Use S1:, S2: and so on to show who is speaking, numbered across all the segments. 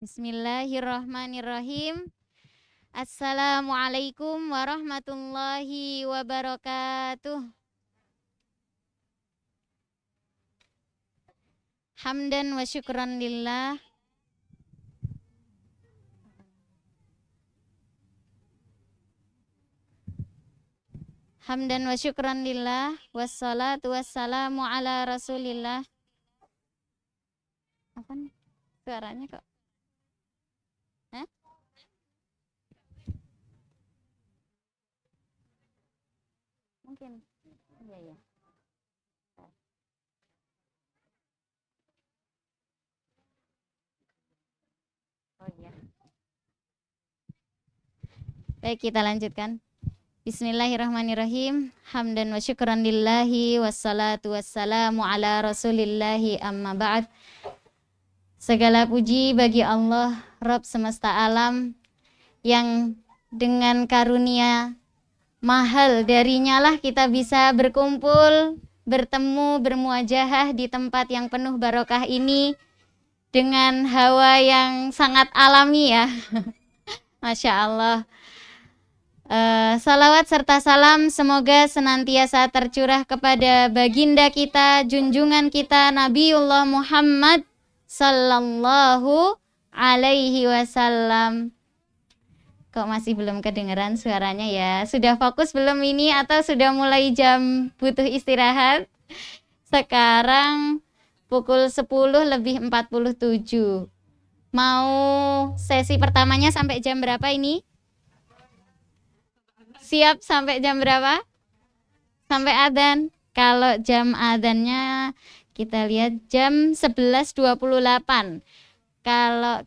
S1: Bismillahirrahmanirrahim. Assalamualaikum warahmatullahi wabarakatuh. Hamdan wa syukran lillah. Hamdan wa syukran lillah. Wassalatu wassalamu ala rasulillah. Apa nih? Suaranya kok? Hah? Mungkin. Iya, iya. Oh iya. Baik, kita lanjutkan. Bismillahirrahmanirrahim. Hamdan wa syukran lillahi wassalatu wassalamu ala rasulillahi amma ba'd. Segala puji bagi Allah, Rabb semesta alam, yang dengan karunia mahal darinya lah kita bisa berkumpul, bertemu, bermuajahah di tempat yang penuh barokah ini dengan hawa yang sangat alami ya. Masya Allah. Salawat serta salam semoga senantiasa tercurah kepada baginda kita, junjungan kita Nabiullah Muhammad sallallahu alaihi wasallam. Kok masih belum kedengeran suaranya ya? Sudah fokus belum ini atau sudah mulai jam butuh istirahat? Sekarang pukul 10:47. Mau sesi pertamanya sampai jam berapa ini? Siap sampai jam berapa? Sampai adzan. Kalau jam adzannya kita lihat jam 11:28. Kalau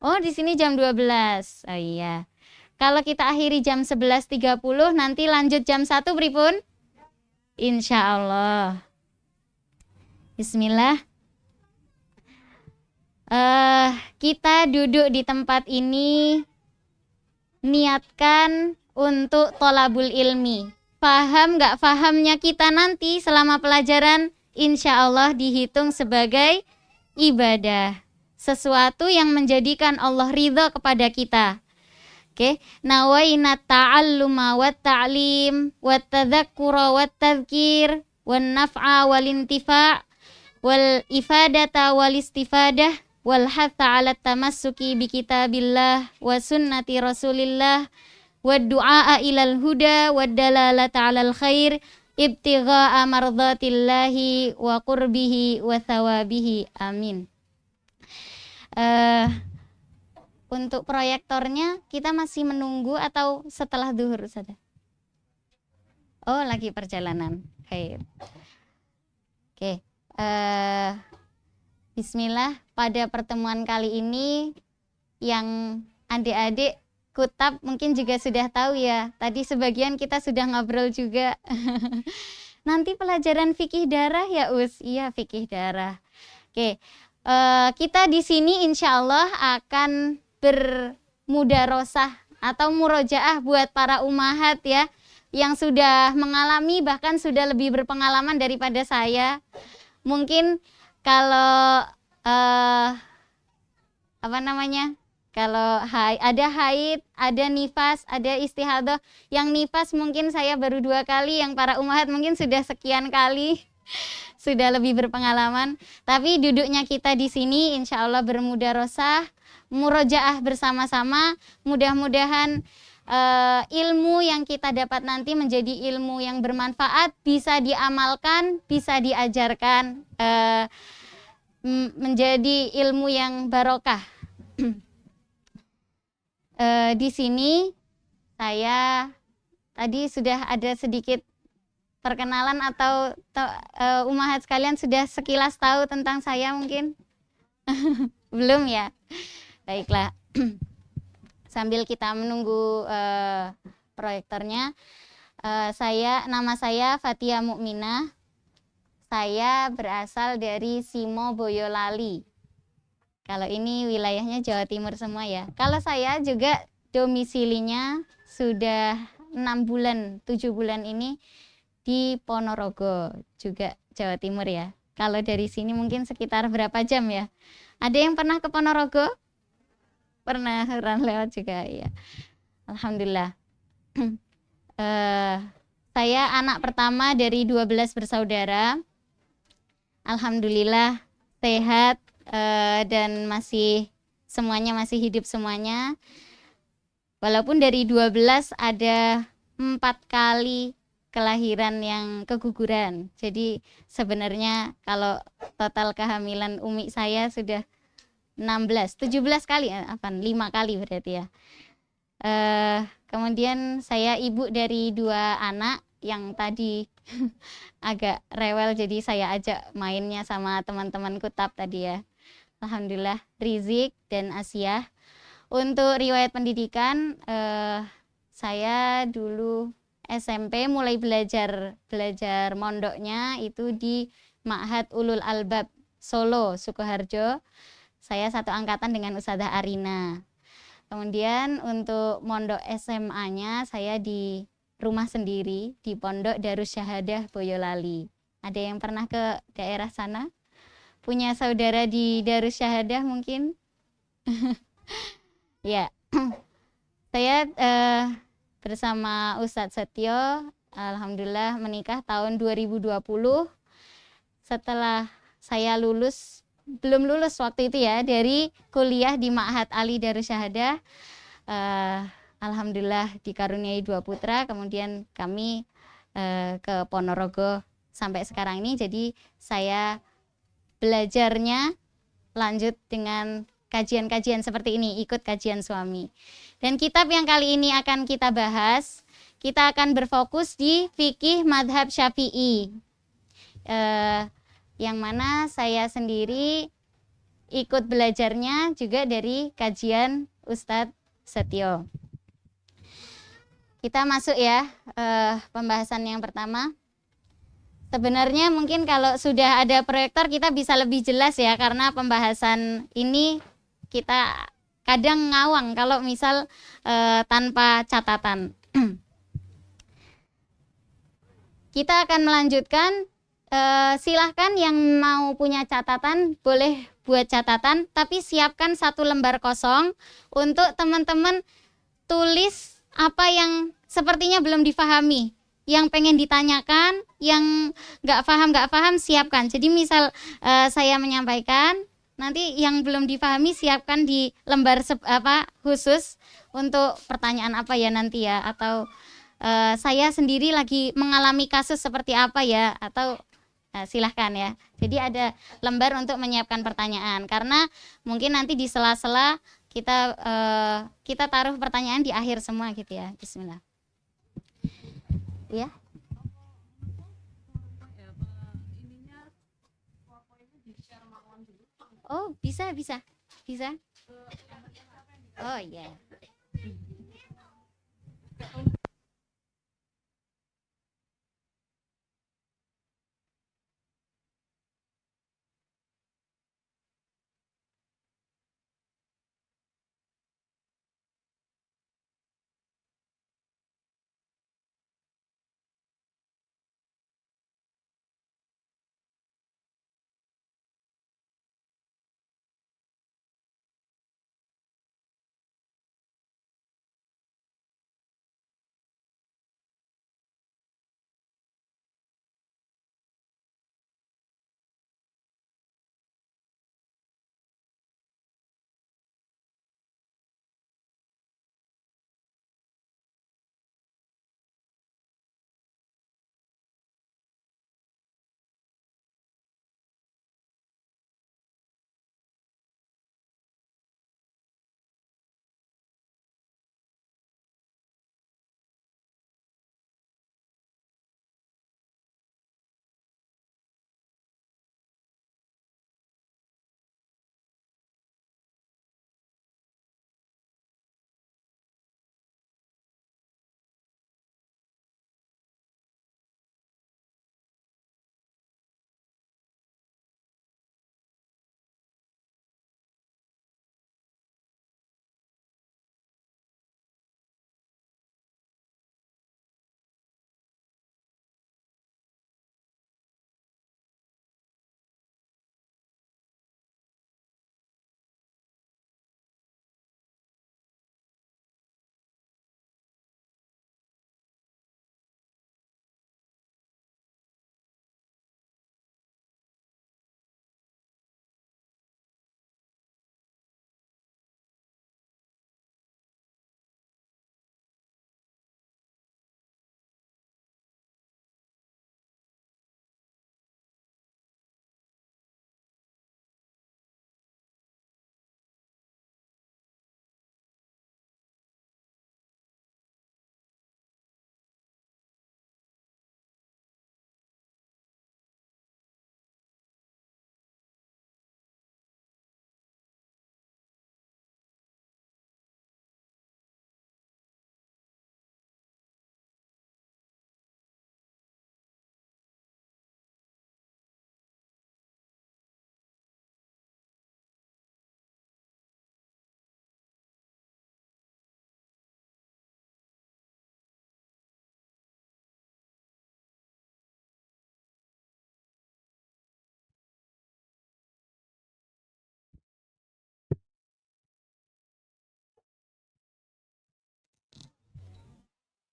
S1: oh di sini jam 12. Oh iya. Kalau kita akhiri jam 11:30 nanti lanjut jam 1 pripun? Insya Allah. Bismillah. Kita duduk di tempat ini niatkan untuk tolabul ilmi. Paham gak fahamnya kita nanti selama pelajaran, insya Allah dihitung sebagai ibadah. Sesuatu yang menjadikan Allah ridha kepada kita. Oke, nawaina ta'alluma wa ta'lim wa tadzakkura wa tadhkir wa naf'a wal intifa' wal ifadata wal istifadah wal hatha 'ala tamassuki bi kitabillah wa sunnati rasulillah wa du'a ilal huda wa dalalata 'alal khair ibtigha'a mardhatillahi wa qurbihi wa thawabihi. Amin. Untuk proyektornya kita masih menunggu atau setelah zuhur saja? Oh, lagi perjalanan. Khair. Oke. Bismillah, pada pertemuan kali ini yang adik-adik kutab mungkin juga sudah tahu ya. Tadi sebagian kita sudah ngobrol juga. Nanti pelajaran fikih darah ya Us? Iya, fikih darah. Oke, kita di sini insya Allah akan bermudarosah atau murojaah buat para umahat ya, yang sudah mengalami bahkan sudah lebih berpengalaman daripada saya. Mungkin kalau kalau ada haid, ada nifas, ada istihadah. Yang nifas mungkin saya baru 2 kali, yang para umahat mungkin sudah sekian kali, sudah lebih berpengalaman. Tapi duduknya kita di sini insya Allah bermudarosah, murojaah bersama-sama. Mudah-mudahan ilmu yang kita dapat nanti menjadi ilmu yang bermanfaat, bisa diamalkan, bisa diajarkan, menjadi ilmu yang barokah. Di sini saya tadi sudah ada sedikit perkenalan atau umahat sekalian sudah sekilas tahu tentang saya mungkin? Belum ya? Baiklah. Sambil kita menunggu proyektornya, nama saya Fathia Mukminah. Saya berasal dari Simo Boyolali. Kalau ini wilayahnya Jawa Timur semua ya. Kalau saya juga domisilinya sudah 7 bulan ini di Ponorogo, juga Jawa Timur ya. Kalau dari sini mungkin sekitar berapa jam ya? Ada yang pernah ke Ponorogo? Pernah lewat juga ya. Alhamdulillah. Eh, saya anak pertama dari 12 bersaudara. Alhamdulillah sehat dan semuanya masih hidup semuanya. Walaupun dari 12 ada 4 kali kelahiran yang keguguran. Jadi sebenarnya kalau total kehamilan Umi saya sudah 16, 17 kali, 5 kali berarti ya. Kemudian saya ibu dari 2 anak yang tadi agak rewel, jadi saya ajak mainnya sama teman-teman kutab tadi ya. Alhamdulillah, Rizik dan Asia. Untuk riwayat pendidikan, saya dulu SMP mulai belajar mondoknya itu di Ma'had Ulul Albab Solo, Sukoharjo. Saya satu angkatan dengan Ustadzah Arina. Kemudian untuk mondok SMA-nya saya di rumah sendiri di Pondok Darus Syahadah Boyolali. Ada yang pernah ke daerah sana? Punya saudara di Darus Syahadah mungkin? Ya, saya bersama Ustadz Setio, alhamdulillah menikah tahun 2020. Setelah saya belum lulus waktu itu ya, dari kuliah di Ma'had Ali Darus Syahadah, alhamdulillah dikaruniai 2 putra, kemudian kami ke Ponorogo sampai sekarang ini. Jadi saya belajarnya lanjut dengan kajian-kajian seperti ini, ikut kajian suami. Dan kitab yang kali ini akan kita bahas, kita akan berfokus di fikih madhab Syafi'i, yang mana saya sendiri ikut belajarnya juga dari kajian Ustadz Setio. Kita masuk ya, pembahasan yang pertama. Sebenarnya mungkin kalau sudah ada proyektor kita bisa lebih jelas ya, karena pembahasan ini kita kadang ngawang kalau misal tanpa catatan. Kita akan melanjutkan, silahkan yang mau punya catatan boleh buat catatan, tapi siapkan 1 lembar kosong untuk teman-teman tulis apa yang sepertinya belum difahami, yang pengen ditanyakan, yang nggak paham siapkan. Jadi misal saya menyampaikan, nanti yang belum dipahami siapkan di lembar khusus untuk pertanyaan apa ya nanti ya, atau saya sendiri lagi mengalami kasus seperti apa ya, atau silahkan ya. Jadi ada lembar untuk menyiapkan pertanyaan, karena mungkin nanti di sela-sela kita taruh pertanyaan di akhir semua gitu ya. Bismillah. Ya. Oh, bisa. Oh iya.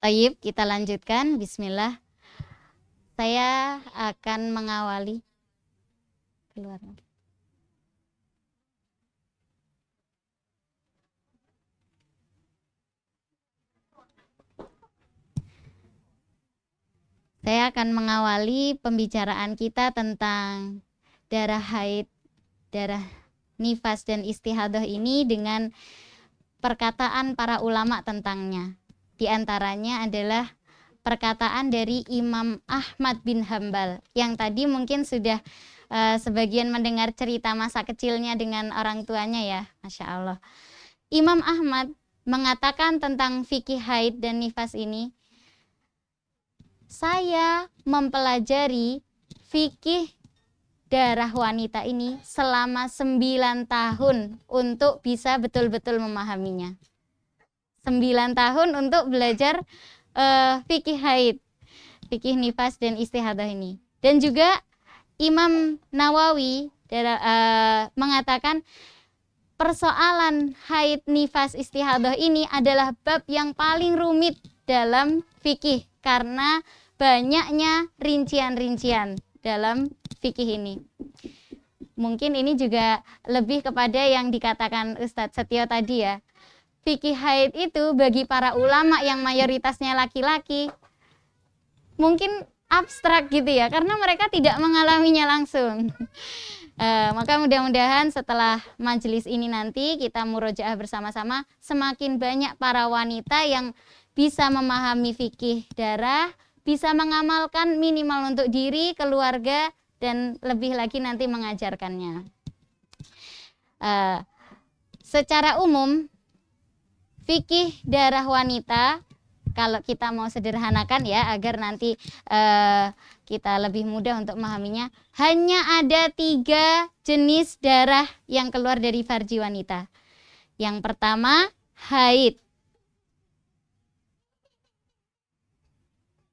S1: Tayyib, kita lanjutkan. Bismillah. Saya akan mengawali keluar. Saya akan mengawali pembicaraan kita tentang darah haid, darah nifas dan istihadah ini dengan perkataan para ulama tentangnya. Di antaranya adalah perkataan dari Imam Ahmad bin Hambal yang tadi mungkin sudah sebagian mendengar cerita masa kecilnya dengan orang tuanya ya, Masya Allah. Imam Ahmad mengatakan tentang fikih haid dan nifas ini, saya mempelajari fikih darah wanita ini selama 9 tahun untuk bisa betul-betul memahaminya. 9 tahun untuk belajar fikih haid, fikih nifas dan istihadah ini. Dan juga Imam Nawawi mengatakan persoalan haid, nifas, istihadah ini adalah bab yang paling rumit dalam fikih karena banyaknya rincian-rincian dalam fikih ini. Mungkin ini juga lebih kepada yang dikatakan Ustadz Setio tadi ya. Fikih haid itu bagi para ulama yang mayoritasnya laki-laki mungkin abstrak gitu ya, karena mereka tidak mengalaminya langsung. Maka mudah-mudahan setelah majelis ini nanti kita murojaah bersama-sama, semakin banyak para wanita yang bisa memahami fikih darah, bisa mengamalkan minimal untuk diri, keluarga, dan lebih lagi nanti mengajarkannya. Secara umum, fikih darah wanita, kalau kita mau sederhanakan ya, agar nanti kita lebih mudah untuk memahaminya, hanya ada 3 jenis darah yang keluar dari farji wanita. Yang pertama, haid.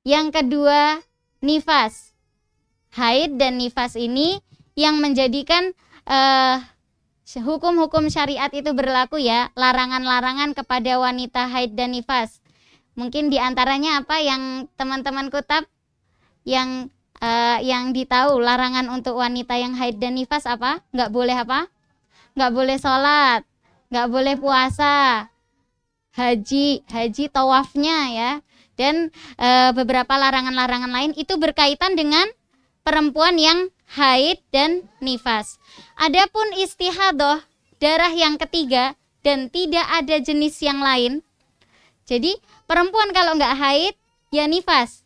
S1: Yang kedua, nifas. Haid dan nifas ini yang menjadikan hukum-hukum syariat itu berlaku ya, larangan-larangan kepada wanita haid dan nifas. Mungkin diantaranya apa yang teman-teman kutab yang ditahu larangan untuk wanita yang haid dan nifas apa? Nggak boleh apa? Nggak boleh sholat, nggak boleh puasa, haji tawafnya ya, dan beberapa larangan-larangan lain itu berkaitan dengan perempuan yang haid dan nifas. Adapun istihadah, darah yang ketiga dan tidak ada jenis yang lain. Jadi perempuan kalau nggak haid ya nifas.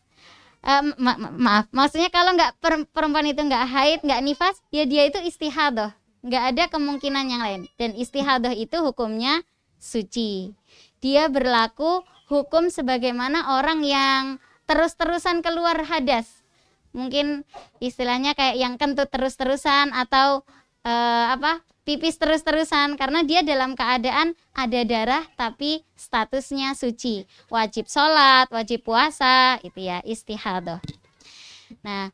S1: Maksudnya kalau nggak perempuan itu nggak haid, nggak nifas, ya dia itu istihadah. Nggak ada kemungkinan yang lain. Dan istihadah itu hukumnya suci. Dia berlaku hukum sebagaimana orang yang terus-terusan keluar hadas. Mungkin istilahnya kayak yang kentut terus-terusan atau pipis terus-terusan, karena dia dalam keadaan ada darah tapi statusnya suci, wajib sholat, wajib puasa, itu ya istihadah. Nah,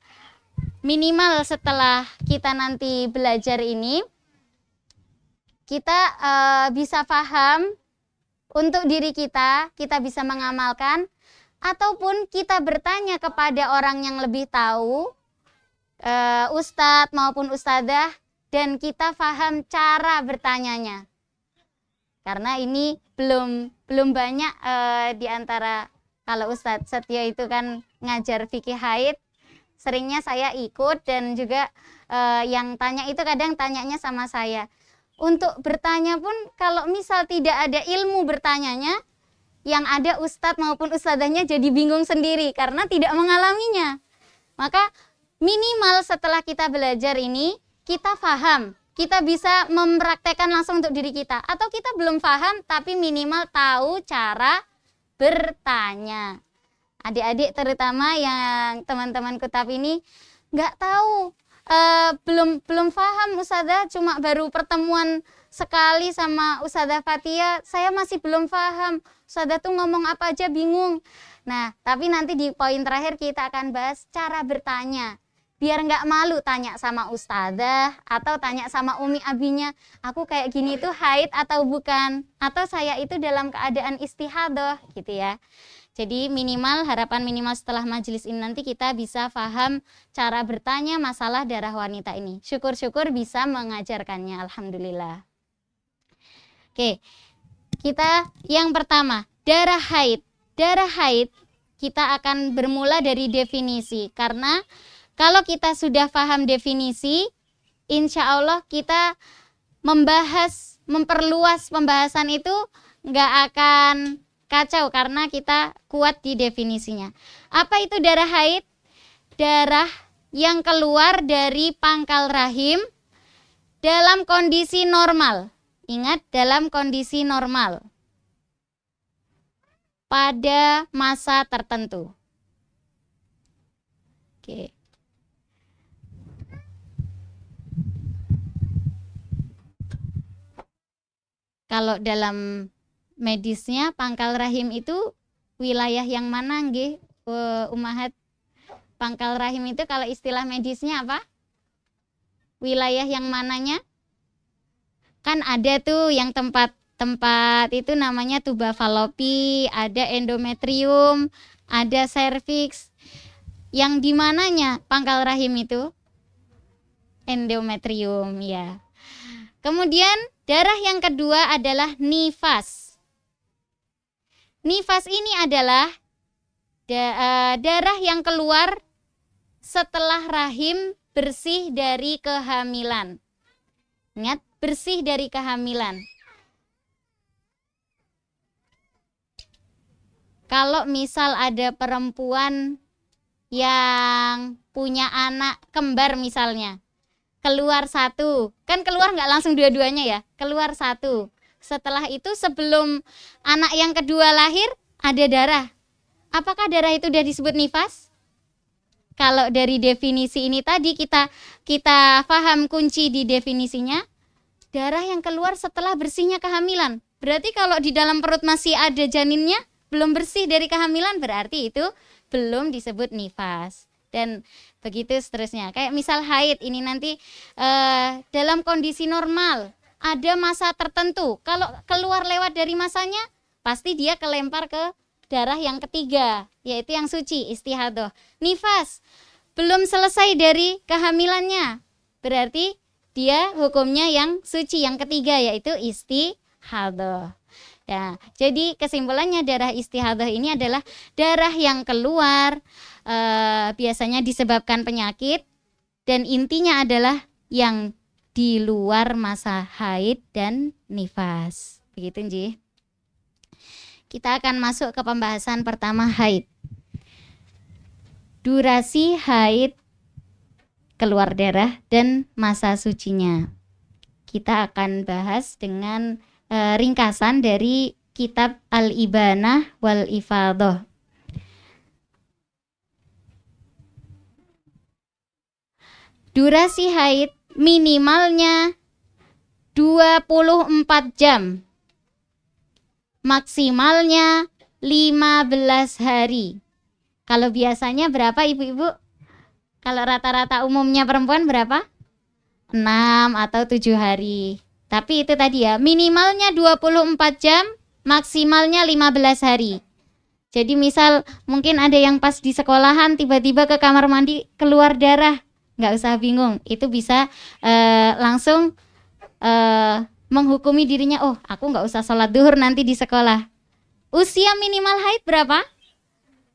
S1: minimal setelah kita nanti belajar ini, kita bisa paham untuk diri kita bisa mengamalkan, ataupun kita bertanya kepada orang yang lebih tahu, ustadz maupun ustadzah, dan kita paham cara bertanyanya. Karena ini belum banyak di antara, kalau Ustadz Setio itu kan ngajar fikih haid, seringnya saya ikut, dan juga yang tanya itu kadang tanyanya sama saya. Untuk bertanya pun kalau misal tidak ada ilmu bertanyanya, yang ada ustadz maupun ustadzahnya jadi bingung sendiri karena tidak mengalaminya. Maka minimal setelah kita belajar ini, kita paham, kita bisa mempraktekkan langsung untuk diri kita. Atau kita belum paham tapi minimal tahu cara bertanya. Adik-adik terutama yang teman-teman kutab ini nggak tahu, belum paham ustadzah, cuma baru pertemuan sekali sama Ustadzah Fatia, saya masih belum paham. Ustadzah tuh ngomong apa aja bingung. Nah, tapi nanti di poin terakhir kita akan bahas cara bertanya. Biar nggak malu tanya sama ustadzah atau tanya sama umi abinya, aku kayak gini tuh haid atau bukan? Atau saya itu dalam keadaan istihadah gitu ya. Jadi harapan minimal setelah majelis ini nanti kita bisa paham cara bertanya masalah darah wanita ini. Syukur-syukur bisa mengajarkannya, alhamdulillah. Oke, kita yang pertama, darah haid. Darah haid kita akan bermula dari definisi, karena kalau kita sudah paham definisi, insya Allah kita memperluas pembahasan itu nggak akan kacau karena kita kuat di definisinya. Apa itu darah haid? Darah yang keluar dari pangkal rahim dalam kondisi normal. Ingat, dalam kondisi normal. Pada masa tertentu. Oke. Kalau dalam medisnya pangkal rahim itu wilayah yang mana nggih, Ummahat? Pangkal rahim itu kalau istilah medisnya apa? Wilayah yang mananya? Kan ada tuh yang tempat itu namanya tuba falopi, ada endometrium, ada serviks. Yang di mananya pangkal rahim itu? Endometrium, ya. Kemudian darah yang kedua adalah nifas. Nifas ini adalah darah yang keluar setelah rahim bersih dari kehamilan. Ingat, bersih dari kehamilan. Kalau misal ada perempuan yang punya anak kembar misalnya, keluar satu, kan keluar nggak langsung dua-duanya ya, keluar satu. Setelah itu sebelum anak yang kedua lahir ada darah. Apakah darah itu sudah disebut nifas? Kalau dari definisi ini tadi kita paham kunci di definisinya, darah yang keluar setelah bersihnya kehamilan. Berarti kalau di dalam perut masih ada janinnya, belum bersih dari kehamilan, berarti itu belum disebut nifas. Dan begitu seterusnya. Kayak misal haid ini nanti dalam kondisi normal, ada masa tertentu. Kalau keluar lewat dari masanya, pasti dia kelempar ke darah yang ketiga, yaitu yang suci, istihadah. Nifas, belum selesai dari kehamilannya, berarti dia hukumnya yang suci, yang ketiga, yaitu istihadah. Ya, jadi kesimpulannya darah istihadah ini adalah darah yang keluar biasanya disebabkan penyakit, dan intinya adalah yang di luar masa haid dan nifas. Begitu, Nji. Kita akan masuk ke pembahasan pertama, haid. Durasi haid, keluar darah, dan masa sucinya. Kita akan bahas dengan ringkasan dari kitab Al-Ibanah wal Ifadah. Durasi haid minimalnya 24 jam. Maksimalnya 15 hari. Kalau biasanya berapa ibu-ibu? Kalau rata-rata umumnya perempuan berapa? 6 atau 7 hari. Tapi itu tadi ya, minimalnya 24 jam, maksimalnya 15 hari. Jadi misal mungkin ada yang pas di sekolahan tiba-tiba ke kamar mandi keluar darah, nggak usah bingung, itu bisa langsung menghukumi dirinya, oh aku nggak usah sholat duhur nanti di sekolah. Usia minimal haid berapa?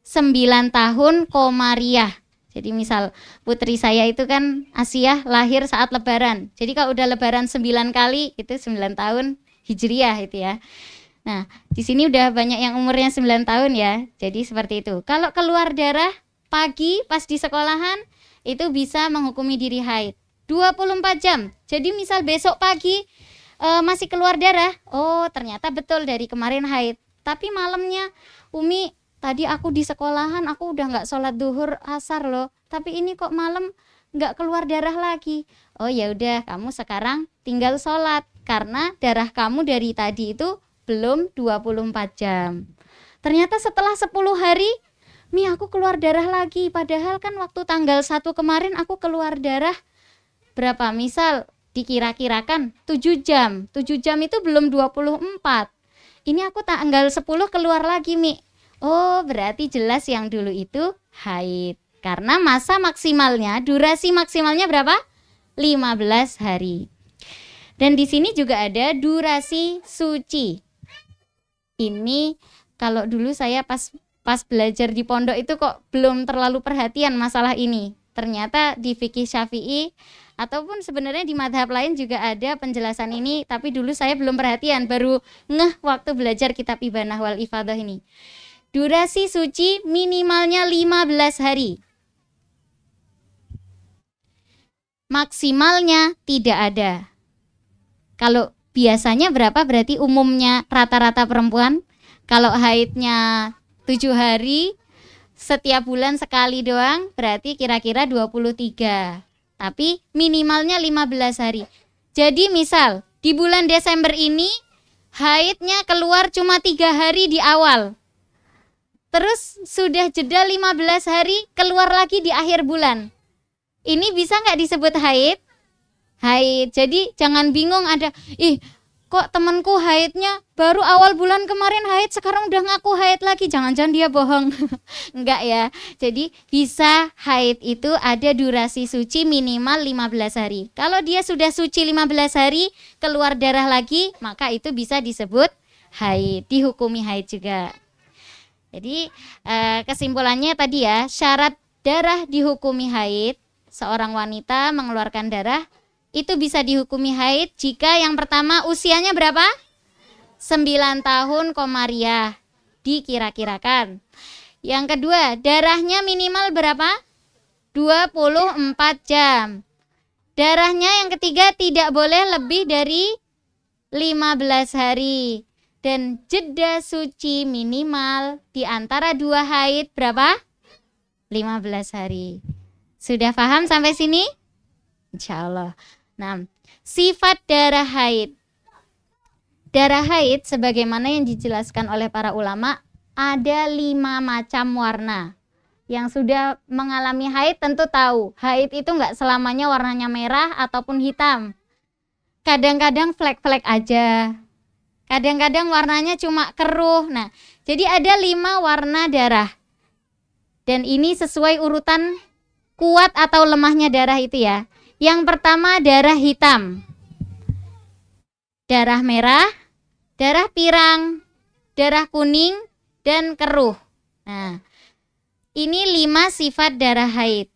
S1: 9 tahun komariah. Jadi misal putri saya itu kan Asia lahir saat lebaran. Jadi kalau udah lebaran 9 kali itu 9 tahun hijriah itu ya. Nah, di sini udah banyak yang umurnya 9 tahun ya. Jadi seperti itu. Kalau keluar darah pagi pas di sekolahan itu bisa menghukumi diri haid. 24 jam. Jadi misal besok pagi masih keluar darah, oh ternyata betul dari kemarin haid. Tapi malamnya, Umi tadi aku di sekolahan, aku udah nggak sholat duhur asar loh. Tapi ini kok malam nggak keluar darah lagi. Oh ya udah, kamu sekarang tinggal sholat karena darah kamu dari tadi itu belum 24 jam. Ternyata setelah 10 hari, Mi aku keluar darah lagi. Padahal kan waktu tanggal 1 kemarin aku keluar darah berapa? Misal dikira-kirakan 7 jam. 7 jam itu belum 24. Ini aku tanggal 10 keluar lagi, Mi. Oh, berarti jelas yang dulu itu haid. Karena masa maksimalnya, durasi maksimalnya berapa? 15 hari. Dan di sini juga ada durasi suci. Ini kalau dulu saya pas belajar di pondok itu kok belum terlalu perhatian masalah ini. Ternyata di fikih Syafi'i ataupun sebenarnya di madhab lain juga ada penjelasan ini, tapi dulu saya belum perhatian, baru ngeh waktu belajar kitab Ibanah wal Ifadah ini. Durasi suci minimalnya 15 hari. Maksimalnya tidak ada. Kalau biasanya berapa berarti umumnya rata-rata perempuan? Kalau haidnya 7 hari, setiap bulan sekali doang, berarti kira-kira 23. Tapi minimalnya 15 hari. Jadi misal di bulan Desember ini haidnya keluar cuma 3 hari di awal. Terus sudah jeda 15 hari keluar lagi di akhir bulan. Ini bisa nggak disebut haid? Haid. Jadi jangan bingung ada, kok temanku haidnya baru awal bulan kemarin haid, sekarang udah ngaku haid lagi. Jangan-jangan dia bohong. Enggak ya. Jadi bisa haid itu ada durasi suci minimal 15 hari. Kalau dia sudah suci 15 hari, keluar darah lagi, maka itu bisa disebut haid, dihukumi haid juga. Jadi kesimpulannya tadi ya, syarat darah dihukumi haid, seorang wanita mengeluarkan darah itu bisa dihukumi haid jika yang pertama usianya berapa? 9 tahun komariah dikira-kirakan. Yang kedua, darahnya minimal berapa? 24 jam. Darahnya yang ketiga tidak boleh lebih dari 15 hari. Dan jeda suci minimal di antara 2 haid berapa? 15 hari. Sudah paham sampai sini? Insya Allah. Nah, sifat darah haid. Darah haid sebagaimana yang dijelaskan oleh para ulama ada 5 macam warna. Yang sudah mengalami haid tentu tahu, haid itu enggak selamanya warnanya merah ataupun hitam. Kadang-kadang flek-flek aja. Kadang-kadang warnanya cuma keruh. Nah, jadi ada 5 warna darah. Dan ini sesuai urutan kuat atau lemahnya darah itu ya. Yang pertama darah hitam, darah merah, darah pirang, darah kuning, dan keruh. Nah, ini 5 sifat darah haid.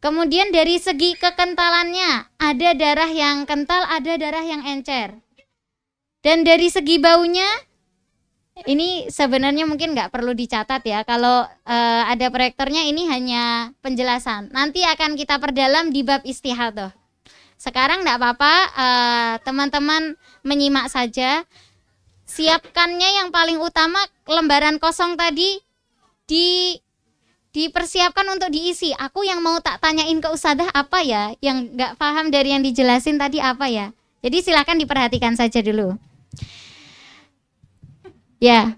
S1: Kemudian dari segi kekentalannya, ada darah yang kental, ada darah yang encer. Dan dari segi baunya, ini sebenarnya mungkin nggak perlu dicatat ya. Kalau ada proyektornya ini hanya penjelasan. Nanti akan kita perdalam di bab istihadah. Sekarang nggak apa-apa, teman-teman menyimak saja. Siapkannya yang paling utama lembaran kosong tadi dipersiapkan untuk diisi. Aku yang mau tak tanyain ke Ustadzah apa ya? Yang nggak paham dari yang dijelasin tadi apa ya? Jadi silakan diperhatikan saja dulu. Ya.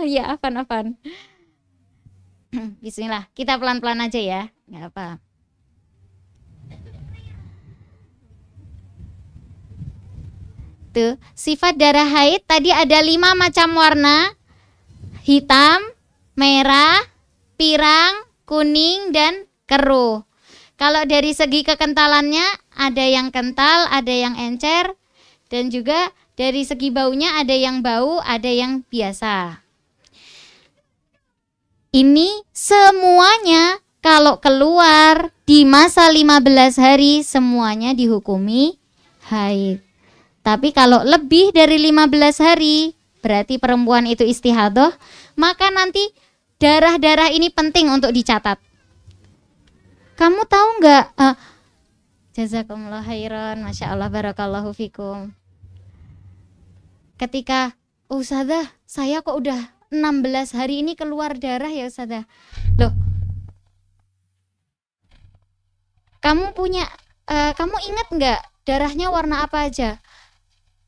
S1: Ya, afan. Bismillah, kita pelan-pelan aja ya. Enggak apa. Tuh, sifat darah haid tadi ada 5 macam warna. Hitam, merah, pirang, kuning, dan keruh. Kalau dari segi kekentalannya ada yang kental, ada yang encer, dan juga dari segi baunya ada yang bau, ada yang biasa. Ini semuanya kalau keluar di masa 15 hari semuanya dihukumi haid. Tapi kalau lebih dari 15 hari berarti perempuan itu istihadah, maka nanti darah-darah ini penting untuk dicatat. Kamu tahu nggak? Jazakumullah khairan, Masya Allah, barakallahu fikum. Ketika, Ustadzah, saya kok udah 16 hari ini keluar darah ya Ustadzah. Loh, kamu ingat nggak darahnya warna apa aja?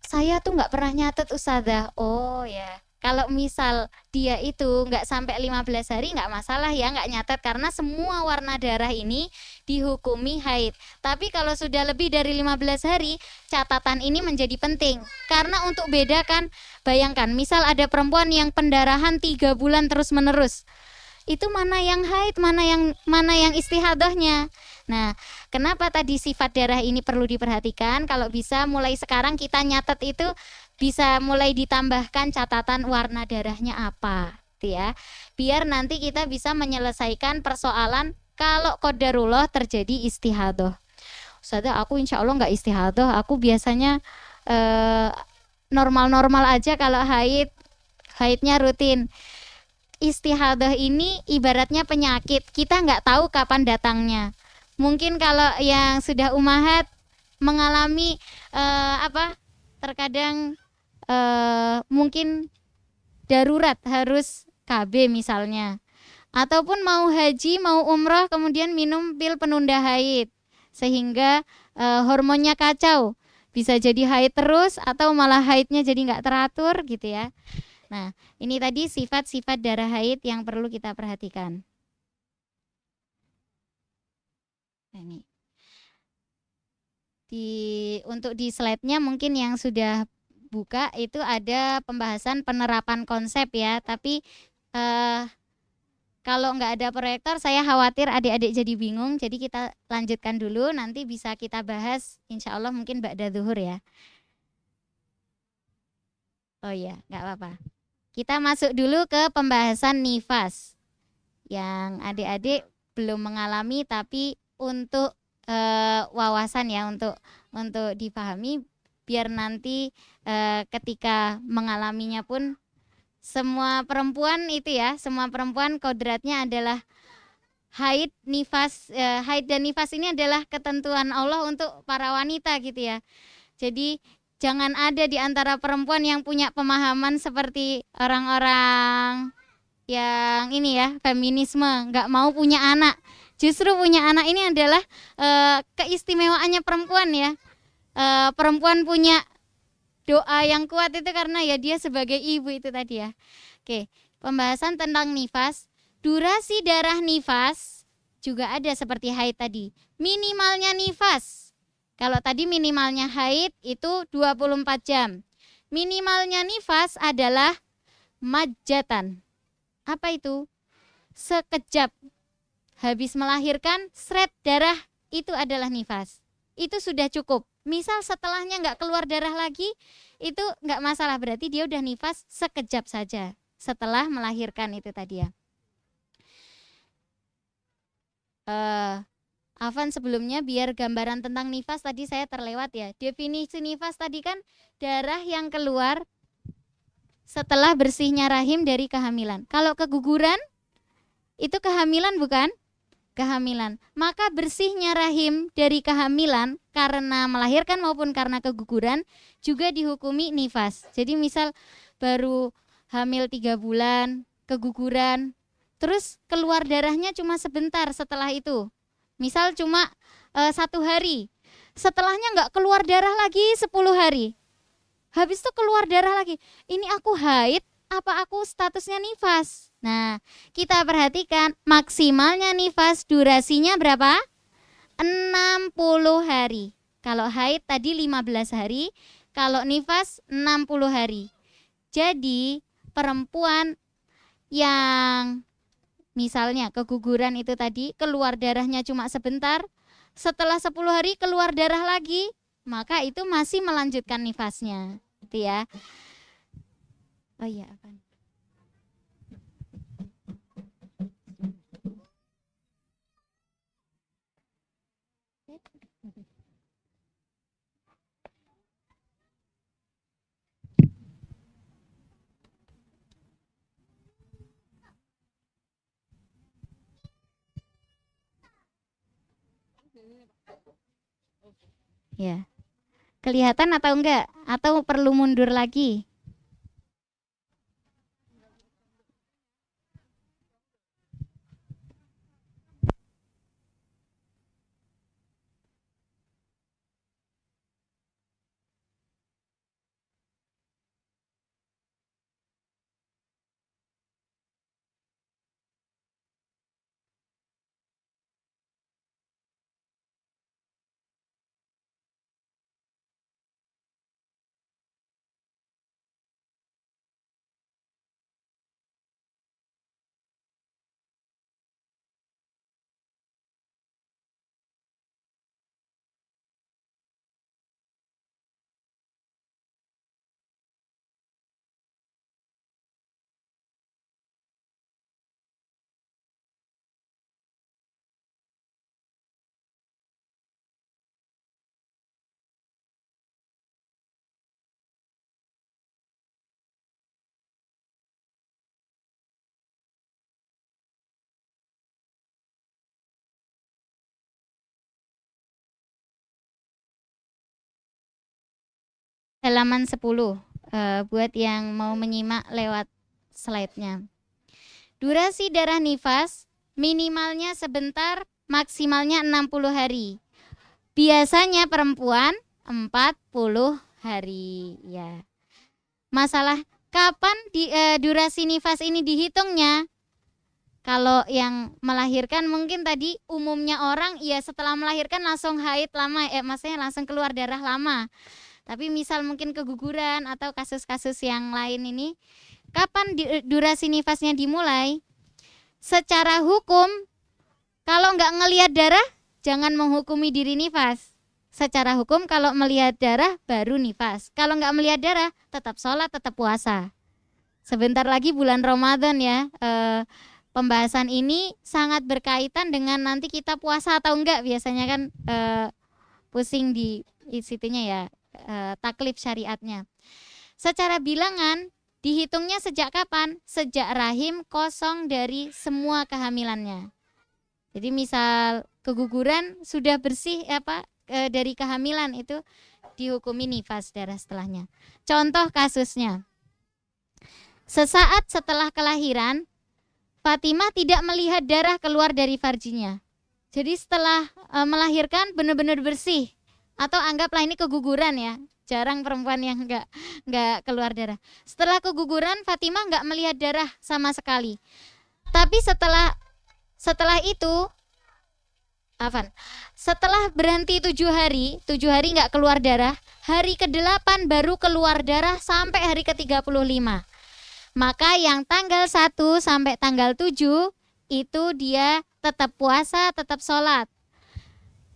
S1: Saya tuh nggak pernah nyatet Ustadzah. Oh ya, Kalau misal dia itu nggak sampai 15 hari nggak masalah ya, nggak nyatet karena semua warna darah ini dihukumi haid. Tapi kalau sudah lebih dari 15 hari, catatan ini menjadi penting. Karena untuk bedakan, bayangkan misal ada perempuan yang pendarahan 3 bulan terus-menerus. Itu mana yang haid, mana yang istihadahnya. Nah, kenapa tadi sifat darah ini perlu diperhatikan? Kalau bisa mulai sekarang kita nyatet itu bisa mulai ditambahkan catatan warna darahnya apa, gitu ya. Biar nanti kita bisa menyelesaikan persoalan kalau qadarullah terjadi istihadah. Ustazah, aku insya Allah nggak istihadah, aku biasanya normal-normal aja kalau haidnya rutin. Istihadah ini ibaratnya penyakit, kita nggak tahu kapan datangnya. Mungkin kalau yang sudah umahat mengalami terkadang mungkin darurat harus KB misalnya, ataupun mau haji mau umroh kemudian minum pil penunda haid sehingga hormonnya kacau, bisa jadi haid terus atau malah haidnya jadi nggak teratur gitu ya. Nah, ini tadi sifat-sifat darah haid yang perlu kita perhatikan. Nah, ini untuk di slide-nya mungkin yang sudah buka itu ada pembahasan penerapan konsep ya, tapi kalau nggak ada proyektor saya khawatir adik-adik jadi bingung, jadi kita lanjutkan dulu, nanti bisa kita bahas insya Allah mungkin ba'da zuhur ya. Oh iya, nggak apa-apa. Kita masuk dulu ke pembahasan nifas yang adik-adik belum mengalami, tapi untuk wawasan ya, untuk dipahami biar nanti ketika mengalaminya pun semua perempuan itu ya, semua perempuan kodratnya adalah haid, nifas. Haid dan nifas ini adalah ketentuan Allah untuk para wanita gitu ya. Jadi jangan ada di antara perempuan yang punya pemahaman seperti orang-orang yang ini ya, feminisme, nggak mau punya anak. Justru punya anak ini adalah keistimewaannya perempuan ya. Perempuan punya doa yang kuat itu karena ya dia sebagai ibu itu tadi ya. Oke, pembahasan tentang nifas. Durasi darah nifas juga ada seperti haid tadi. Minimalnya nifas. Kalau tadi minimalnya haid itu 24 jam. Minimalnya nifas adalah majatan. Apa itu? Sekejap habis melahirkan, seret darah itu adalah nifas. Itu sudah cukup. Misal setelahnya nggak keluar darah lagi, itu nggak masalah, berarti dia udah nifas sekejap saja setelah melahirkan itu tadi ya. Afan sebelumnya biar gambaran tentang nifas tadi saya terlewat ya. Definisi nifas tadi kan darah yang keluar setelah bersihnya rahim dari kehamilan. Kalau keguguran itu kehamilan bukan? Kehamilan. Maka bersihnya rahim dari kehamilan karena melahirkan maupun karena keguguran juga dihukumi nifas. Jadi misal baru hamil 3 bulan, keguguran, terus keluar darahnya cuma sebentar setelah itu. Misal cuma 1 hari. Setelahnya nggak keluar darah lagi 10 hari. Habis itu keluar darah lagi. Ini aku haid apa aku statusnya nifas? Nah, kita perhatikan maksimalnya nifas durasinya berapa? 60 hari. Kalau haid tadi 15 hari, kalau nifas 60 hari. Jadi, perempuan yang misalnya keguguran itu tadi keluar darahnya cuma sebentar, setelah 10 hari keluar darah lagi, maka itu masih melanjutkan nifasnya. Gitu ya. Oh iya, apa? Ya. Kelihatan atau enggak? Atau perlu mundur lagi? halaman 10 buat yang mau menyimak lewat slide-nya. Durasi darah nifas minimalnya sebentar, maksimalnya 60 hari. Biasanya perempuan 40 hari ya. Masalah kapan durasi nifas ini dihitungnya? Kalau yang melahirkan mungkin tadi umumnya orang ya setelah melahirkan langsung haid lama, maksudnya langsung keluar darah lama. Tapi misal mungkin keguguran atau kasus-kasus yang lain ini, kapan durasi nifasnya dimulai? Secara hukum, kalau nggak ngelihat darah, jangan menghukumi diri nifas. Secara hukum, kalau melihat darah, baru nifas. Kalau nggak melihat darah, tetap sholat, tetap puasa. Sebentar lagi bulan Ramadan ya. Pembahasan ini sangat berkaitan dengan nanti kita puasa atau enggak. Biasanya kan pusing di situnya ya, taklif syariatnya. Secara bilangan, dihitungnya sejak kapan? Sejak rahim kosong dari semua kehamilannya. Jadi misal keguguran sudah bersih dari kehamilan, itu dihukumi nifas darah setelahnya. Contoh kasusnya, sesaat setelah kelahiran, Fatimah tidak melihat darah keluar dari farjinya. Jadi setelah melahirkan benar-benar bersih. Atau anggaplah ini keguguran ya. Jarang perempuan yang nggak keluar darah. Setelah keguguran, Fatimah nggak melihat darah sama sekali. Tapi setelah itu, setelah berhenti 7 hari nggak keluar darah, hari ke-8 baru keluar darah sampai hari ke-35. Maka yang tanggal 1 sampai tanggal 7 itu dia tetap puasa, tetap sholat.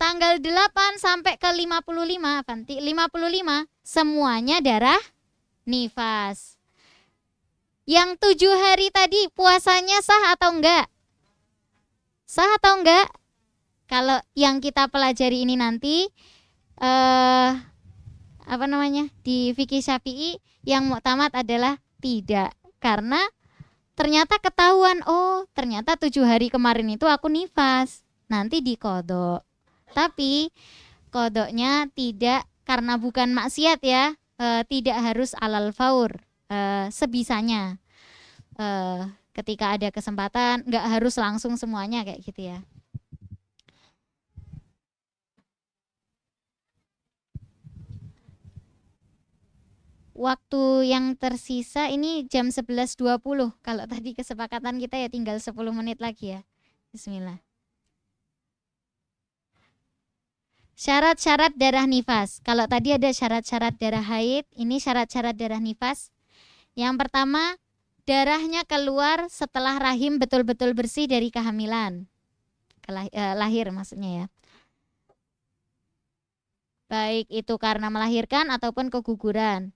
S1: Tanggal 8 sampai ke 55 semuanya darah nifas. Yang 7 hari tadi puasanya sah atau enggak? Sah atau enggak? Kalau yang kita pelajari ini nanti di fikih Syafi'i yang muktamad adalah tidak. Karena ternyata ketahuan, ternyata 7 hari kemarin itu aku nifas, nanti dikodok. Tapi kodoknya tidak, karena bukan maksiat ya, tidak harus alal faur, sebisanya. Ketika ada kesempatan, nggak harus langsung semuanya kayak gitu ya. Waktu yang tersisa ini jam 11.20. Kalau tadi kesepakatan kita ya tinggal 10 menit lagi ya. Bismillah. Syarat-syarat darah nifas. Kalau tadi ada syarat-syarat darah haid, ini syarat-syarat darah nifas. Yang pertama, darahnya keluar setelah rahim betul-betul bersih dari kehamilan. Lahir maksudnya ya. Baik itu karena melahirkan ataupun keguguran.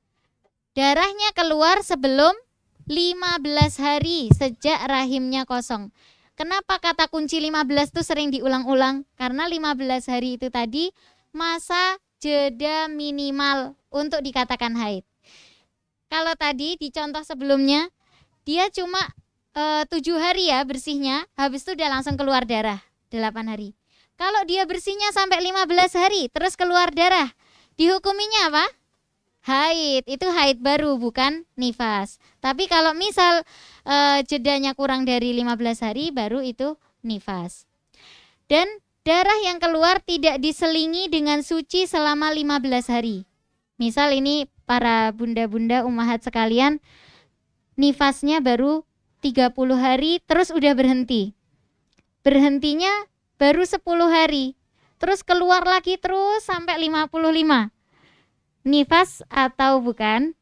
S1: Darahnya keluar sebelum 15 hari sejak rahimnya kosong. Kenapa kata kunci 15 itu sering diulang-ulang? Karena 15 hari itu tadi masa jeda minimal untuk dikatakan haid. Kalau tadi di contoh sebelumnya, dia cuma 7 hari ya bersihnya, habis itu udah langsung keluar darah 8 hari. Kalau dia bersihnya sampai 15 hari terus keluar darah, dihukuminya apa? Haid. Itu haid baru, bukan nifas. Tapi kalau misal jedanya kurang dari 15 hari baru itu nifas. Dan darah yang keluar tidak diselingi dengan suci selama 15 hari. Misal ini para bunda-bunda ummahat sekalian, nifasnya baru 30 hari terus udah berhenti. Berhentinya baru 10 hari. Terus keluar lagi terus sampai 55. Nifas atau bukan?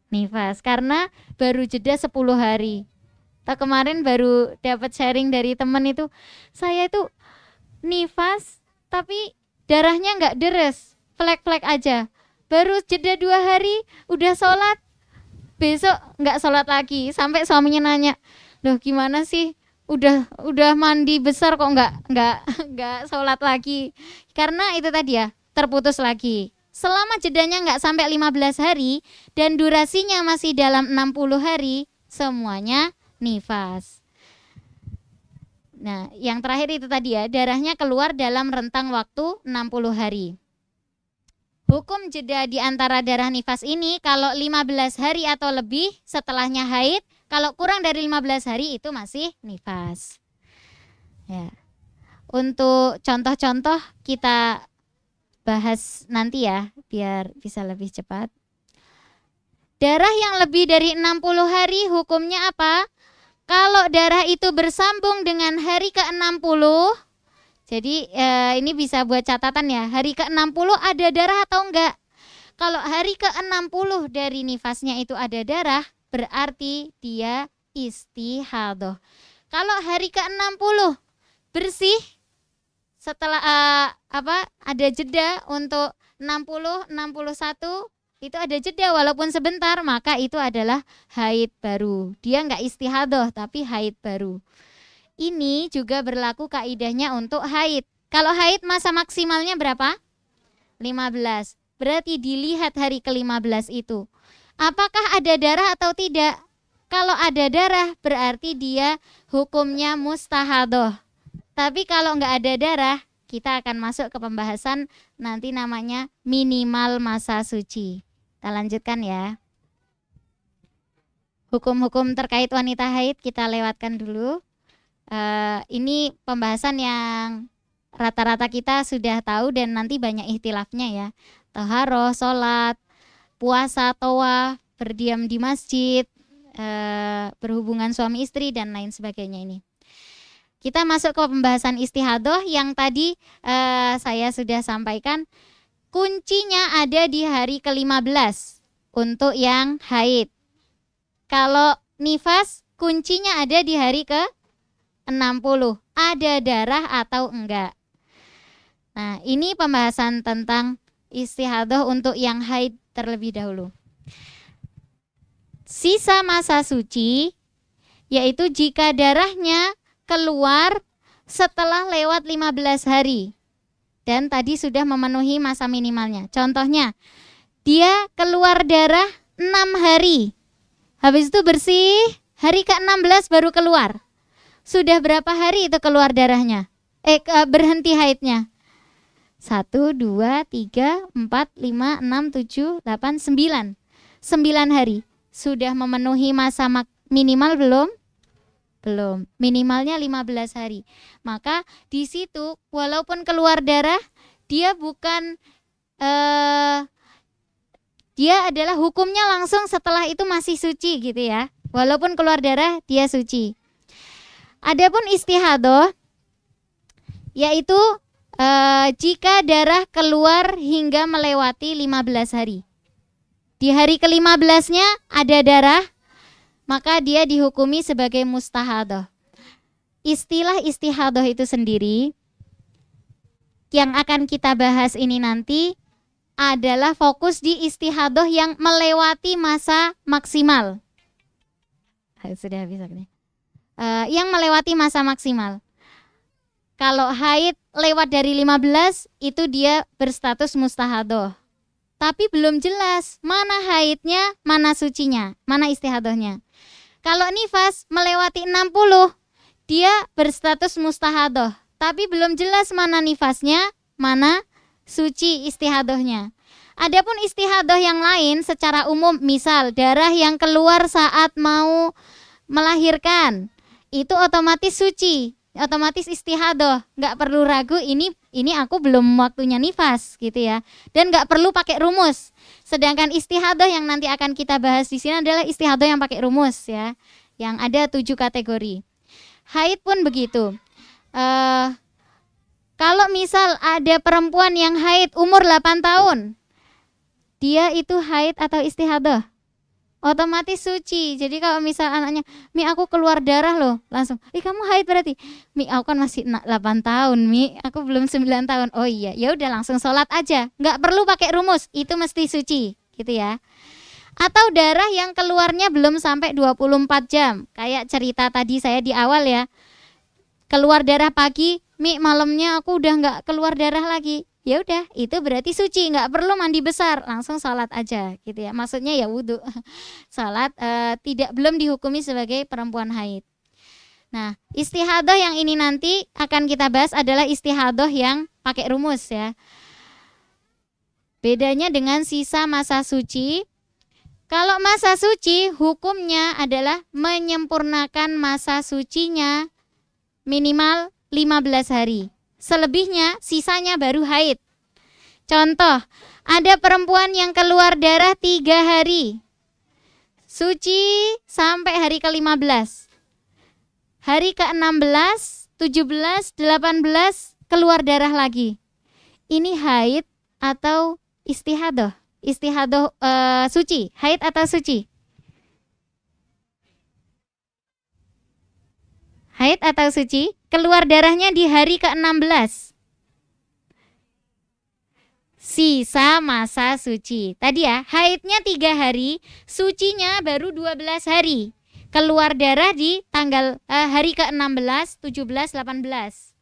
S1: Nifas, karena baru jeda 10 hari. Kemarin baru dapat sharing dari teman itu, saya itu nifas tapi darahnya nggak deres, flek-flek aja. Baru jeda 2 hari udah sholat, besok nggak sholat lagi. Sampai suaminya nanya, loh gimana sih? Udah mandi besar kok nggak sholat lagi? Karena itu tadi ya, terputus lagi. Selama jedanya nggak sampai 15 hari dan durasinya masih dalam 60 hari, semuanya nifas. Nah, yang terakhir itu tadi ya, darahnya keluar dalam rentang waktu 60 hari. Hukum jeda di antara darah nifas ini kalau 15 hari atau lebih setelahnya haid, kalau kurang dari 15 hari itu masih nifas. Ya. Untuk contoh-contoh kita bahas nanti ya, biar bisa lebih cepat. Darah yang lebih dari 60 hari hukumnya apa? Kalau darah itu bersambung dengan hari ke-60, jadi ini bisa buat catatan ya, hari ke-60 ada darah atau enggak? Kalau hari ke-60 dari nifasnya itu ada darah, berarti dia istihadhah. Kalau hari ke-60 bersih, setelah ada jeda untuk 60, 61, itu ada jeda walaupun sebentar, maka itu adalah haid baru. Dia enggak istihadhah tapi haid baru. Ini juga berlaku kaidahnya untuk haid. Kalau haid masa maksimalnya berapa? 15. Berarti dilihat hari ke-15 itu. Apakah ada darah atau tidak? Kalau ada darah berarti dia hukumnya mustahadhah. Tapi kalau enggak ada darah, kita akan masuk ke pembahasan nanti namanya minimal masa suci. Kita lanjutkan ya. Hukum-hukum terkait wanita haid kita lewatkan dulu. Ini pembahasan yang rata-rata kita sudah tahu dan nanti banyak ikhtilafnya ya. Taharah, sholat, puasa, tawaf, berdiam di masjid, berhubungan suami istri dan lain sebagainya ini. Kita masuk ke pembahasan istihadhah yang tadi saya sudah sampaikan. Kuncinya ada di hari ke-15 untuk yang haid. Kalau nifas kuncinya ada di hari ke-60. Ada darah atau enggak. Nah, ini pembahasan tentang istihadhah untuk yang haid terlebih dahulu. Sisa masa suci yaitu jika darahnya keluar setelah lewat 15 hari. Dan tadi sudah memenuhi masa minimalnya. Contohnya, dia keluar darah 6 hari. Habis itu bersih, hari ke-16 baru keluar. Sudah berapa hari itu keluar darahnya? Berhenti haidnya. 1, 2, 3, 4, 5, 6, 7, 8, 9. 9 hari. Sudah memenuhi masa minimal belum? Belum. Minimalnya 15 hari. Maka di situ walaupun keluar darah, dia bukan dia adalah hukumnya langsung setelah itu masih suci gitu ya. Walaupun keluar darah dia suci. Adapun istihadhah yaitu jika darah keluar hingga melewati 15 hari. Di hari ke-15-nya ada darah, maka dia dihukumi sebagai mustahadhah. Istilah istihadhah itu sendiri yang akan kita bahas ini nanti adalah fokus di istihadhah yang melewati masa maksimal. Sudah bisa nih. Yang melewati masa maksimal. Kalau haid lewat dari 15 itu dia berstatus mustahadhah. Tapi belum jelas mana haidnya, mana sucinya, mana istihadhahnya. Kalau nifas melewati 60, dia berstatus mustahadhah, tapi belum jelas mana nifasnya, mana suci istihadhahnya. Adapun istihadhah yang lain secara umum, misal darah yang keluar saat mau melahirkan, itu otomatis suci, otomatis istihadhah, nggak perlu ragu ini aku belum waktunya nifas gitu ya, dan nggak perlu pakai rumus. Sedangkan istihadhah yang nanti akan kita bahas di sini adalah istihadhah yang pakai rumus ya, yang ada 7 kategori. Haid pun begitu. Kalau misal ada perempuan yang haid umur 8 tahun, dia itu haid atau istihadhah? Otomatis suci. Jadi kalau misal anaknya, Mi aku keluar darah loh, langsung, kamu haid berarti. Mi aku kan masih 8 tahun, Mi aku belum 9 tahun. Oh iya, ya udah langsung sholat aja, nggak perlu pakai rumus, itu mesti suci, gitu ya. Atau darah yang keluarnya belum sampai 24 jam, kayak cerita tadi saya di awal ya. Keluar darah pagi, Mi malamnya aku udah nggak keluar darah lagi. Ya udah, itu berarti suci, nggak perlu mandi besar, langsung sholat aja gitu ya. Maksudnya ya wudhu. Sholat belum dihukumi sebagai perempuan haid. Nah, istihadhah yang ini nanti akan kita bahas adalah istihadhah yang pakai rumus ya. Bedanya dengan sisa masa suci, kalau masa suci hukumnya adalah menyempurnakan masa sucinya minimal 15 hari. Selebihnya sisanya baru haid. Contoh, ada perempuan yang keluar darah 3 hari. Suci sampai hari ke-15. Hari ke-16, 17, 18 keluar darah lagi. Ini haid atau istihadah? Istihadah suci, haid atau suci? Haid atau suci? Keluar darahnya di hari ke-16. Sisa masa suci. Tadi ya, haidnya 3 hari, sucinya baru 12 hari. Keluar darah di tanggal hari ke-16, 17, 18.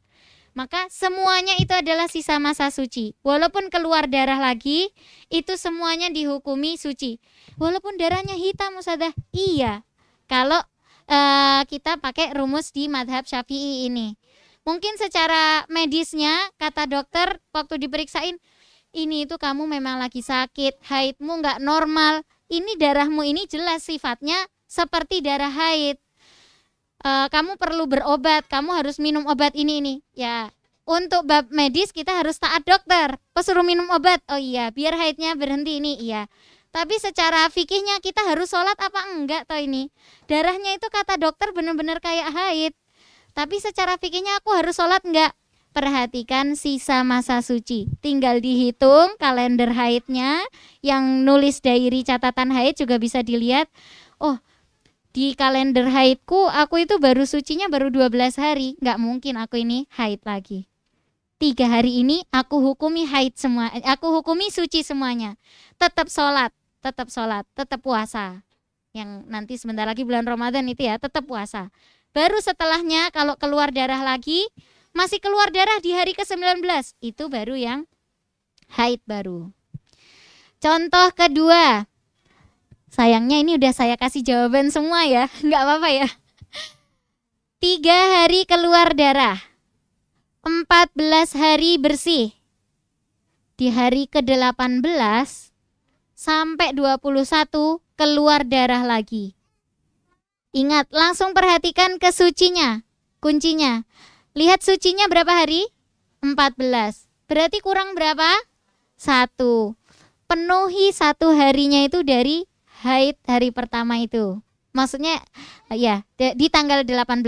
S1: Maka semuanya itu adalah sisa masa suci. Walaupun keluar darah lagi, itu semuanya dihukumi suci. Walaupun darahnya hitam, Ustazah. Iya. Kalau kita pakai rumus di madhab Syafi'i ini. Mungkin secara medisnya, kata dokter waktu diperiksain, ini itu kamu memang lagi sakit, haidmu nggak normal. Ini darahmu ini jelas sifatnya seperti darah haid. Kamu perlu berobat, kamu harus minum obat ini. Ya, untuk bab medis kita harus taat dokter. Suruh minum obat, oh iya, biar haidnya berhenti ini, iya. Tapi secara fikihnya kita harus sholat apa enggak toh ini? Darahnya itu kata dokter benar-benar kayak haid. Tapi secara fikihnya aku harus sholat enggak? Perhatikan sisa masa suci. Tinggal dihitung kalender haidnya. Yang nulis diary catatan haid juga bisa dilihat. Oh, di kalender haidku aku itu baru sucinya baru 12 hari. Enggak mungkin aku ini haid lagi. 3 hari ini aku hukumi haid semua. Aku hukumi suci semuanya. Tetap sholat, tetap puasa. Yang nanti sebentar lagi bulan Ramadan itu ya, tetap puasa. Baru setelahnya kalau keluar darah lagi, masih keluar darah di hari ke-19, itu baru yang haid baru. Contoh kedua, sayangnya ini udah saya kasih jawaban semua ya, nggak apa-apa ya. 3 hari keluar darah, 14 hari bersih. Di hari ke-18 sampai 21 keluar darah lagi. Ingat, langsung perhatikan kesucinya, kuncinya. Lihat sucinya berapa hari? 14. Berarti kurang berapa? 1. Penuhi 1 harinya itu dari haid hari pertama itu. Maksudnya ya, di tanggal 18.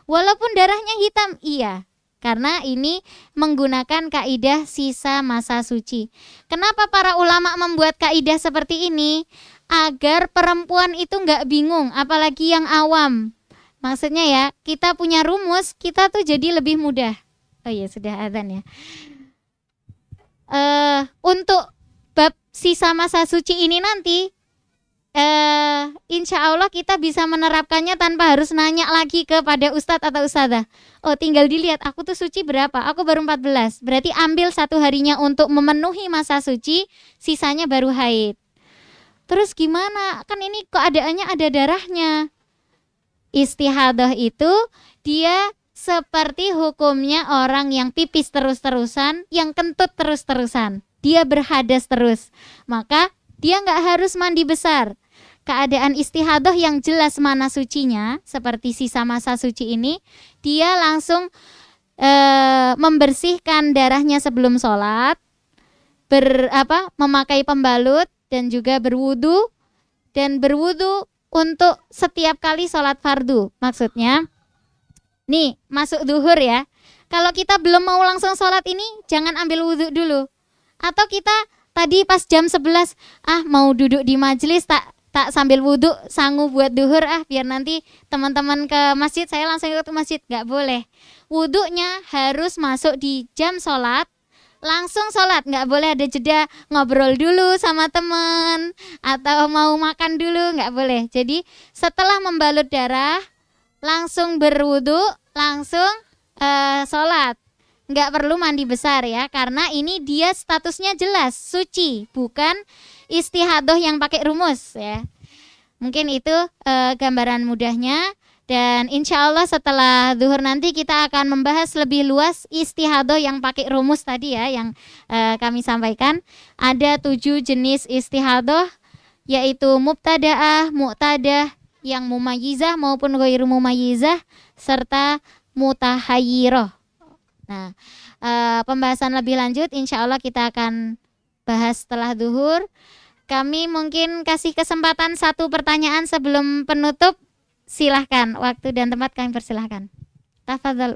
S1: Walaupun darahnya hitam, iya. Karena ini menggunakan kaidah sisa masa suci. Kenapa para ulama membuat kaidah seperti ini? Agar perempuan itu nggak bingung, apalagi yang awam. Maksudnya ya, kita punya rumus, kita tuh jadi lebih mudah. Oh iya, sudah adzan ya. Untuk bab sisa masa suci ini nanti, insya Allah kita bisa menerapkannya tanpa harus nanya lagi kepada ustadz atau ustadzah. Oh, tinggal dilihat, aku tuh suci berapa? Aku baru 14. Berarti ambil 1 harinya untuk memenuhi masa suci, sisanya baru haid. Terus gimana? Kan ini keadaannya ada darahnya. Istihadah itu dia seperti hukumnya orang yang pipis terus-terusan, yang kentut terus-terusan. Dia berhadas terus. Maka dia nggak harus mandi besar. Keadaan istihadah yang jelas mana sucinya, seperti sisa masa suci ini, dia langsung membersihkan darahnya sebelum sholat, memakai pembalut, dan juga berwudu, dan berwudu untuk setiap kali sholat fardu. Maksudnya, nih masuk duhur ya, kalau kita belum mau langsung sholat ini, jangan ambil wudu dulu. Atau kita tadi pas jam 11, mau duduk di majelis, tak sambil wudu, sanggup buat duhur, biar nanti teman-teman ke masjid, saya langsung ikut ke masjid. Gak boleh. Wudunya harus masuk di jam sholat, langsung sholat, nggak boleh ada jeda ngobrol dulu sama teman atau mau makan dulu, nggak boleh. Jadi setelah membalut darah langsung berwudu, langsung sholat, nggak perlu mandi besar ya, karena ini dia statusnya jelas suci, bukan istihadah yang pakai rumus ya. Mungkin itu gambaran mudahnya. Dan insya Allah setelah zuhur nanti kita akan membahas lebih luas istihadoh yang pakai rumus tadi ya, yang kami sampaikan. Ada 7 jenis istihadoh, yaitu mubtada'ah, mu'tadah, yang mumayyizah maupun ghairu mumayyizah, serta mutahayyirah. Nah, pembahasan lebih lanjut insya Allah kita akan bahas setelah zuhur. Kami mungkin kasih kesempatan 1 pertanyaan sebelum penutup. Silahkan, waktu dan tempat kami persilahkan. Tafadhal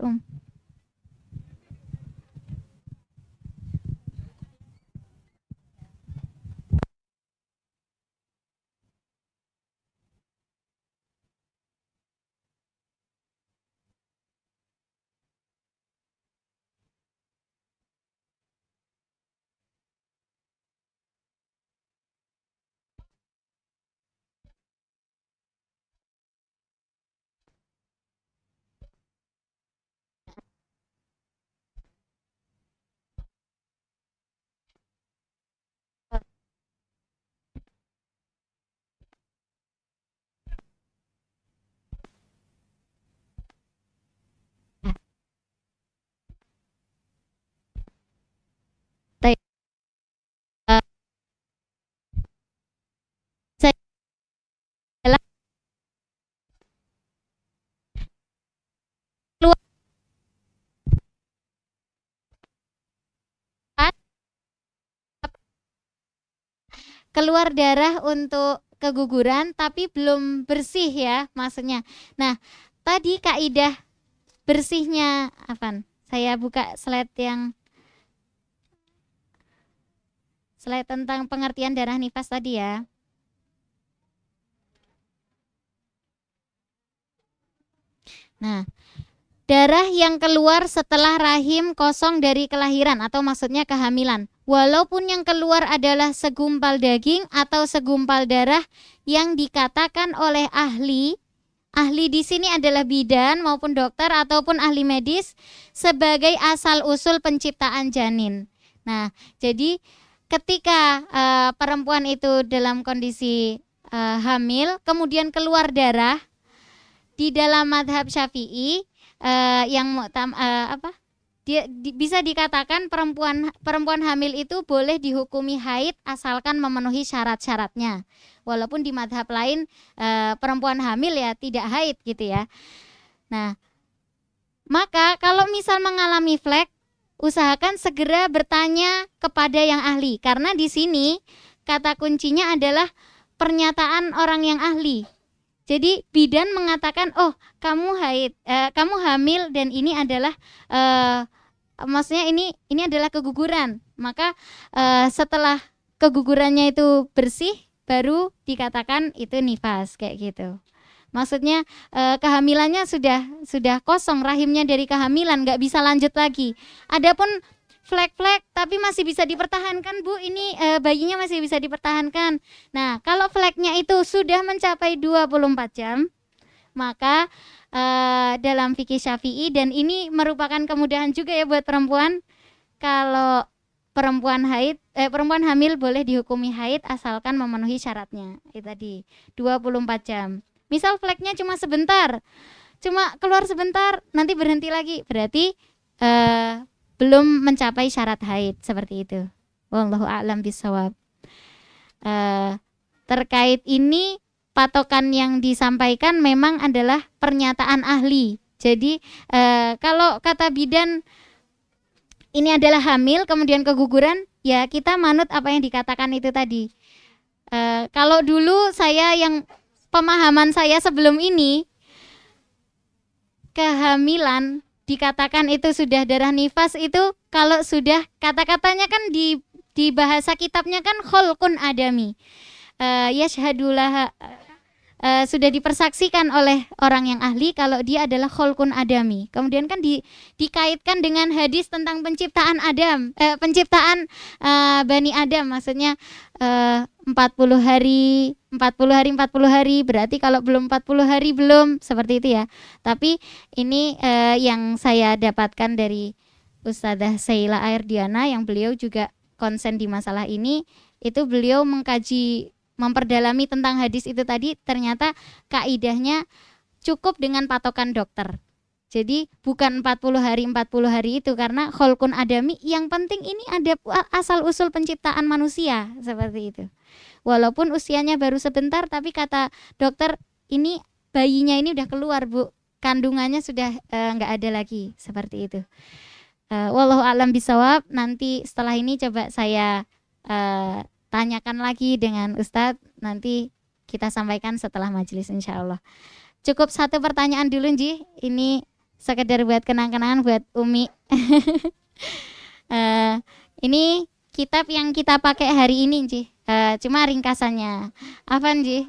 S1: keluar darah untuk keguguran tapi belum bersih ya maksudnya. Nah, tadi kaidah bersihnya Afan. Saya buka slide tentang pengertian darah nifas tadi ya. Nah, darah yang keluar setelah rahim kosong dari kelahiran atau maksudnya kehamilan. Walaupun yang keluar adalah segumpal daging atau segumpal darah yang dikatakan oleh ahli di sini adalah bidan maupun dokter ataupun ahli medis sebagai asal usul penciptaan janin. Nah, jadi ketika perempuan itu dalam kondisi hamil kemudian keluar darah di dalam madhab Syafi'i bisa dikatakan perempuan hamil itu boleh dihukumi haid asalkan memenuhi syarat-syaratnya. Walaupun di madhab lain perempuan hamil ya tidak haid gitu ya. Nah, maka kalau misal mengalami flek, usahakan segera bertanya kepada yang ahli karena di sini kata kuncinya adalah pernyataan orang yang ahli. Jadi bidan mengatakan, oh kamu haid, kamu hamil dan ini adalah maksudnya ini adalah keguguran. Maka setelah kegugurannya itu bersih, baru dikatakan itu nifas kayak gitu. Maksudnya kehamilannya sudah kosong rahimnya dari kehamilan, nggak bisa lanjut lagi. Adapun flek-flek tapi masih bisa dipertahankan Bu, ini bayinya masih bisa dipertahankan. Nah, kalau fleknya itu sudah mencapai 24 jam, maka dalam fikih Syafi'i, dan ini merupakan kemudahan juga ya buat perempuan, kalau perempuan hamil boleh dihukumi haid asalkan memenuhi syaratnya. Itu tadi 24 jam. Misal fleknya cuma sebentar, cuma keluar sebentar, nanti berhenti lagi, berarti belum mencapai syarat haid seperti itu. Wallahu a'lam bishawab. Terkait ini patokan yang disampaikan memang adalah pernyataan ahli. Jadi kalau kata bidan ini adalah hamil kemudian keguguran, ya kita manut apa yang dikatakan itu tadi. Kalau dulu pemahaman saya sebelum ini, kehamilan dikatakan itu sudah darah nifas itu kalau sudah kata-katanya kan di bahasa kitabnya kan kholqun adami, yashhadulah, sudah dipersaksikan oleh orang yang ahli kalau dia adalah kholqun adami. Kemudian kan dikaitkan dengan hadis tentang penciptaan Bani Adam, maksudnya 40 hari, berarti kalau belum 40 hari belum, seperti itu ya. Tapi ini yang saya dapatkan dari Ustadzah Sheila Airdiana yang beliau juga konsen di masalah ini, itu beliau memperdalami tentang hadis itu tadi, ternyata kaidahnya cukup dengan patokan dokter. Jadi bukan 40 hari itu, karena kholqun adami yang penting ini ada asal usul penciptaan manusia seperti itu. Walaupun usianya baru sebentar, tapi kata dokter ini bayinya ini udah keluar Bu, kandungannya sudah nggak ada lagi seperti itu. Wallahu a'lam bisawab. Nanti setelah ini coba saya tanyakan lagi dengan Ustadz, nanti kita sampaikan setelah majelis insya Allah. Cukup satu pertanyaan dulu Ji, ini sekedar buat kenang-kenangan buat Umi. Ini kitab yang kita pakai hari ini Ji, cuma ringkasannya. Afan Ji.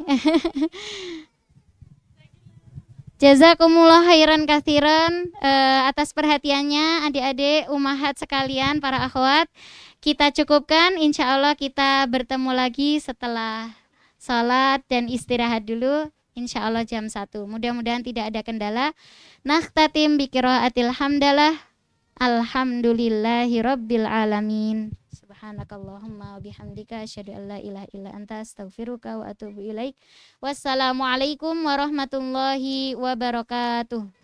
S1: Jazakumullah khairan katsiran atas perhatiannya adik-adik, umahat sekalian, para akhwat. Kita cukupkan, insya Allah kita bertemu lagi setelah salat dan istirahat dulu. Insya Allah jam 1. Mudah-mudahan tidak ada kendala. Nakhtatim bi qiraatil hamdalah. Alhamdulillahi rabbil alamin. Subhanakallahumma wa bihamdika asyhadu an la ilaha illa anta astaghfiruka wa atubu ilaik. Wassalamualaikum warahmatullahi wabarakatuh.